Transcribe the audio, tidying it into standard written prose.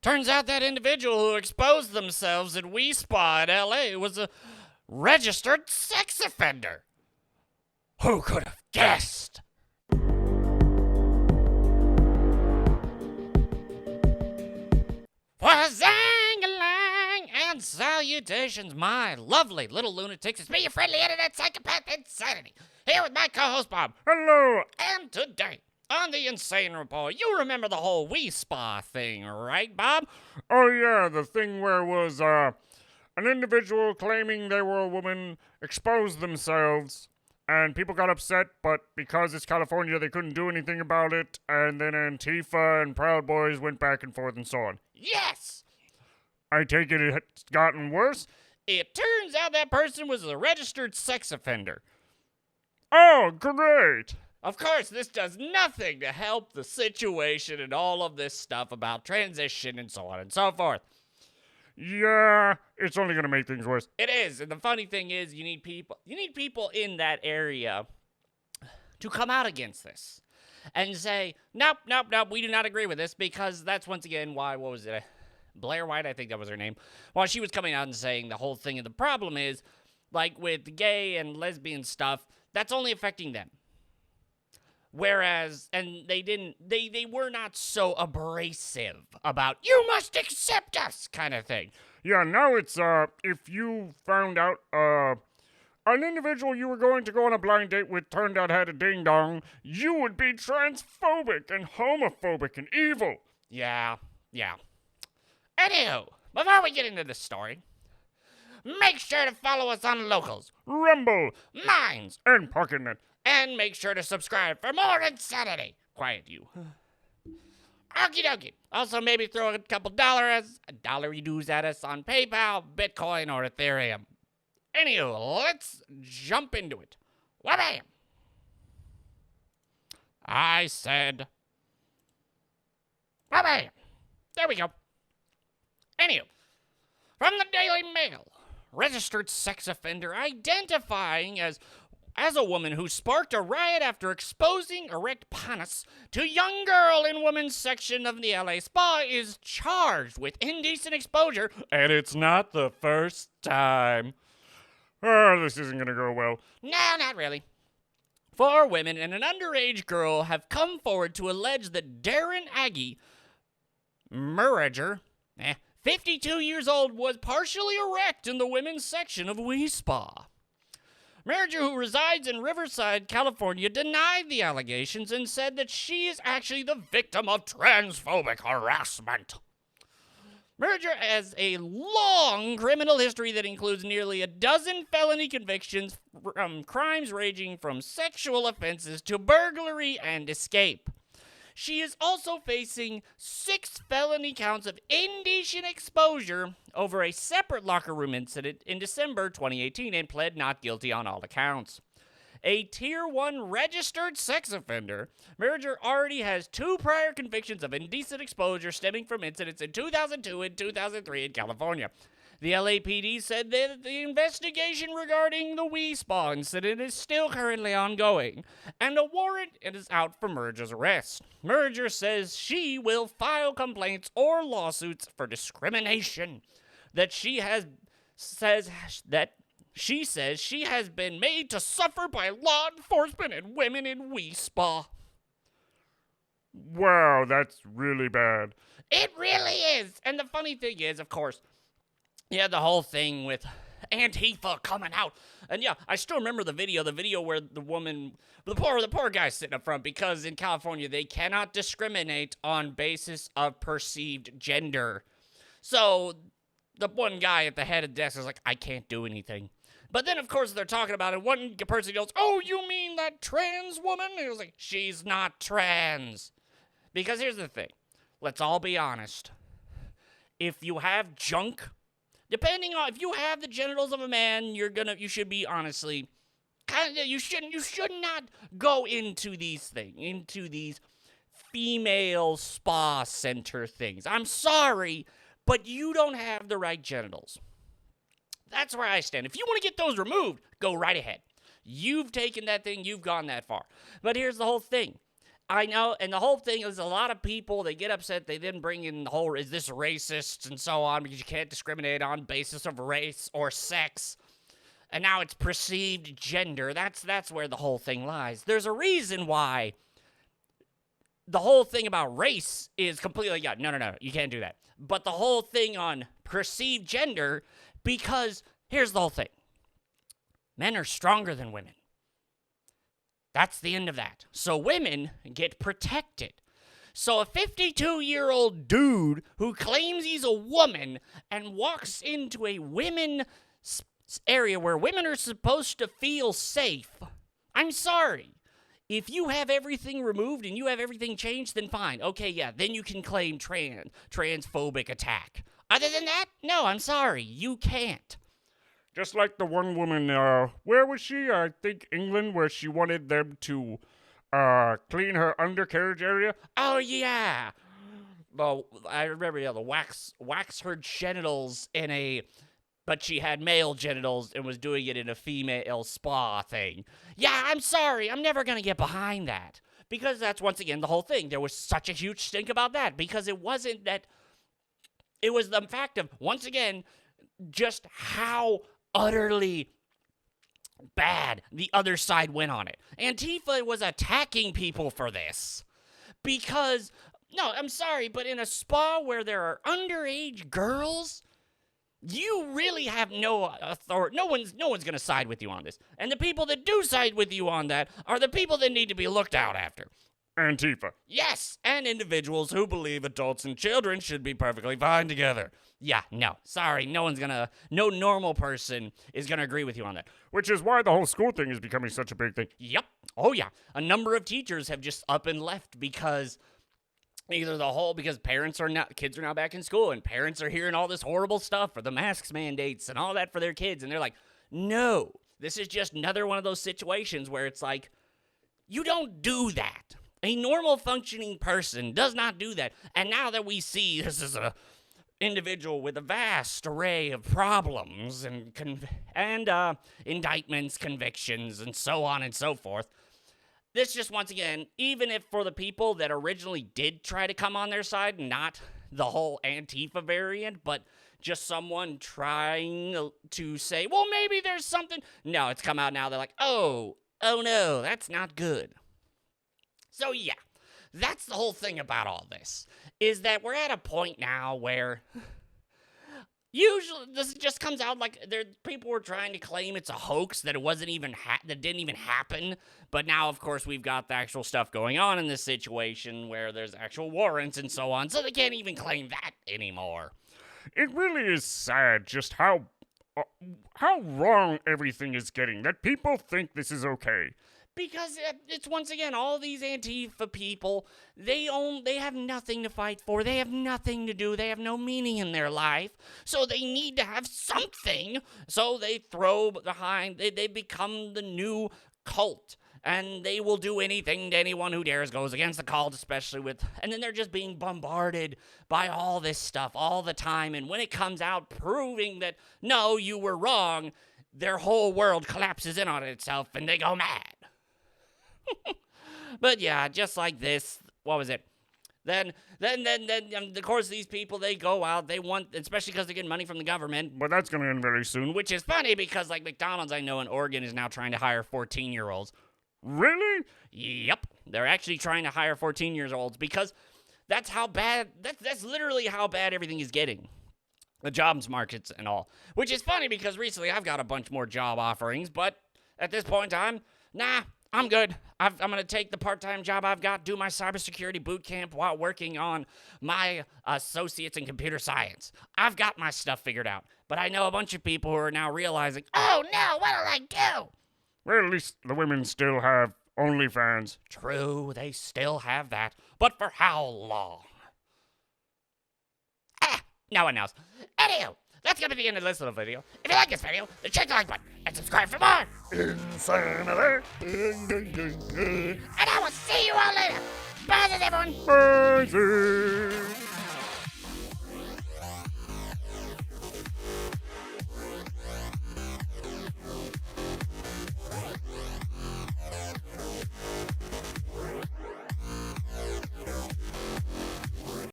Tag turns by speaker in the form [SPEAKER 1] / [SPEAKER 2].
[SPEAKER 1] Turns out that individual who exposed themselves at We Spa in LA was a registered sex offender. Who could have guessed? Wazang-a-lang and salutations, my lovely little lunatics. It's me, your friendly internet psychopath Insanity, here with my co-host Bob.
[SPEAKER 2] Hello.
[SPEAKER 1] And today, on the ENSane Report, you remember the whole We Spa thing, right, Bob?
[SPEAKER 2] Oh yeah, the thing where was an individual claiming they were a woman exposed themselves, and people got upset, but because it's California, they couldn't do anything about it, and then Antifa and Proud Boys went back and forth and so on.
[SPEAKER 1] Yes!
[SPEAKER 2] I take it's gotten worse?
[SPEAKER 1] It turns out that person was a registered sex offender.
[SPEAKER 2] Oh, great!
[SPEAKER 1] Of course, this does nothing to help the situation and all of this stuff about transition and so on and so forth.
[SPEAKER 2] Yeah, it's only gonna make things worse.
[SPEAKER 1] It is, and the funny thing is, you need people in that area to come out against this and say, nope, we do not agree with this, because that's once again why, what was it, Blair White, I think that was her name, while she was coming out and saying the whole thing, and the problem is, like with the gay and lesbian stuff, that's only affecting them. Whereas, and they were not so abrasive about, you must accept us, kind of thing.
[SPEAKER 2] Yeah, now it's, if you found out, an individual you were going to go on a blind date with turned out had a ding-dong, you would be transphobic and homophobic and evil.
[SPEAKER 1] Yeah. Anywho, before we get into this story, make sure to follow us on Locals,
[SPEAKER 2] Rumble,
[SPEAKER 1] Minds,
[SPEAKER 2] and PocketNet.
[SPEAKER 1] And make sure to subscribe for more Insanity. Quiet you. Okie dokie. Also, maybe throw a couple dollary dues at us on PayPal, Bitcoin, or Ethereum. Anywho, let's jump into it. Wabam! I said, wabam! There we go. Anywho, from the Daily Mail, registered sex offender identifying as a woman who sparked a riot after exposing erect penis to young girl in women's section of the LA spa is charged with indecent exposure, and it's not the first time.
[SPEAKER 2] Oh, this isn't gonna go well.
[SPEAKER 1] No, not really. 4 women and an underage girl have come forward to allege that Darren Aggie Murager, 52 years old, was partially erect in the women's section of We Spa. Murager, who resides in Riverside, California, denied the allegations and said that she is actually the victim of transphobic harassment. Murager has a long criminal history that includes nearly a dozen felony convictions from crimes ranging from sexual offenses to burglary and escape. She is also facing 6 felony counts of indecent exposure over a separate locker room incident in December 2018 and pled not guilty on all accounts. A Tier 1 registered sex offender, Murager already has 2 prior convictions of indecent exposure stemming from incidents in 2002 and 2003 in California. The LAPD said that the investigation regarding the We Spa incident is still currently ongoing, and a warrant is out for Murager's arrest. Murager says she will file complaints or lawsuits for discrimination that she says she has been made to suffer by law enforcement and women in We Spa.
[SPEAKER 2] Wow, that's really bad.
[SPEAKER 1] It really is. And the funny thing is, of course, yeah, the whole thing with Antifa coming out. And yeah, I still remember the video where the poor guy sitting up front, because in California, they cannot discriminate on basis of perceived gender. So the one guy at the head of the desk is like, I can't do anything. But then, of course, they're talking about it. One person goes, oh, you mean that trans woman? And he was like, she's not trans. Because here's the thing. Let's all be honest. If you have junk, depending on if you have the genitals of a man, you should be honestly you should not go into these female spa center things. I'm sorry, but you don't have the right genitals. That's where I stand. If you want to get those removed, go right ahead. You've taken that thing, you've gone that far. But here's the whole thing. I know, and the whole thing is a lot of people, they get upset, they then bring in the whole, is this racist and so on, because you can't discriminate on basis of race or sex, and now it's perceived gender. That's where the whole thing lies. There's a reason why the whole thing about race is completely, no, you can't do that. But the whole thing on perceived gender, because here's the whole thing. Men are stronger than women. That's the end of that. So women get protected. So a 52-year-old dude who claims he's a woman and walks into a women's area where women are supposed to feel safe, I'm sorry. If you have everything removed and you have everything changed, then fine. Okay, yeah, then you can claim transphobic attack. Other than that, no, I'm sorry. You can't.
[SPEAKER 2] Just like the one woman, where was she? I think England, where she wanted them to clean her undercarriage area.
[SPEAKER 1] Oh, yeah. Well, I remember, the wax her genitals but she had male genitals and was doing it in a female spa thing. Yeah, I'm sorry. I'm never going to get behind that. Because that's, once again, the whole thing. There was such a huge stink about that. Because it wasn't that... It was the fact of, once again, just how utterly bad the other side went on it. Antifa was attacking people for this. Because, no, I'm sorry, but in a spa where there are underage girls, you really have no authority. No one's going to side with you on this. And the people that do side with you on that are the people that need to be looked out after.
[SPEAKER 2] Antifa.
[SPEAKER 1] Yes, and individuals who believe adults and children should be perfectly fine together. Yeah, no, sorry, no normal person is gonna agree with you on that.
[SPEAKER 2] Which is why the whole school thing is becoming such a big thing.
[SPEAKER 1] Yep, oh yeah. A number of teachers have just up and left because kids are now back in school, and parents are hearing all this horrible stuff for the masks mandates and all that for their kids, and they're like, no, this is just another one of those situations where it's like, you don't do that. A normal functioning person does not do that. And now that we see this is a individual with a vast array of problems and indictments, convictions, and so on and so forth, this just, once again, even if for the people that originally did try to come on their side, not the whole Antifa variant, but just someone trying to say, well, maybe there's something. No, it's come out now. They're like, oh no, that's not good. So yeah, that's the whole thing about all this, is that we're at a point now where usually this just comes out like people were trying to claim it's a hoax, that it wasn't even that didn't even happen. But now, of course, we've got the actual stuff going on in this situation where there's actual warrants and so on, so they can't even claim that anymore.
[SPEAKER 2] It really is sad just how wrong everything is getting, that people think this is okay.
[SPEAKER 1] Because it's, once again, all these Antifa people, they have nothing to fight for. They have nothing to do. They have no meaning in their life. So they need to have something. So they throw behind, they become the new cult. And they will do anything to anyone who dares goes against the cult, and then they're just being bombarded by all this stuff all the time. And when it comes out proving that, no, you were wrong, their whole world collapses in on itself and they go mad. But yeah, just like this, what was it? Then, of course, these people, they go out, they want, especially because they're getting money from the government.
[SPEAKER 2] But that's going to end very soon.
[SPEAKER 1] Which is funny because, like, McDonald's, I know, in Oregon is now trying to hire 14-year-olds.
[SPEAKER 2] Really?
[SPEAKER 1] Yep. They're actually trying to hire 14-year-olds because that's how bad, that's literally how bad everything is getting. The jobs markets and all. Which is funny because recently I've got a bunch more job offerings, but at this point in time, nah, I'm good. I'm going to take the part-time job I've got, do my cybersecurity boot camp while working on my associates in computer science. I've got my stuff figured out. But I know a bunch of people who are now realizing, oh no, what did I do?
[SPEAKER 2] Well, at least the women still have OnlyFans.
[SPEAKER 1] True, they still have that. But for how long? No one knows. Anywho, that's going to be the end of this little video. If you like this video, then check the like button and subscribe for more.
[SPEAKER 2] Insanity.
[SPEAKER 1] And I will see you all later. Bye, everyone.
[SPEAKER 2] Bye.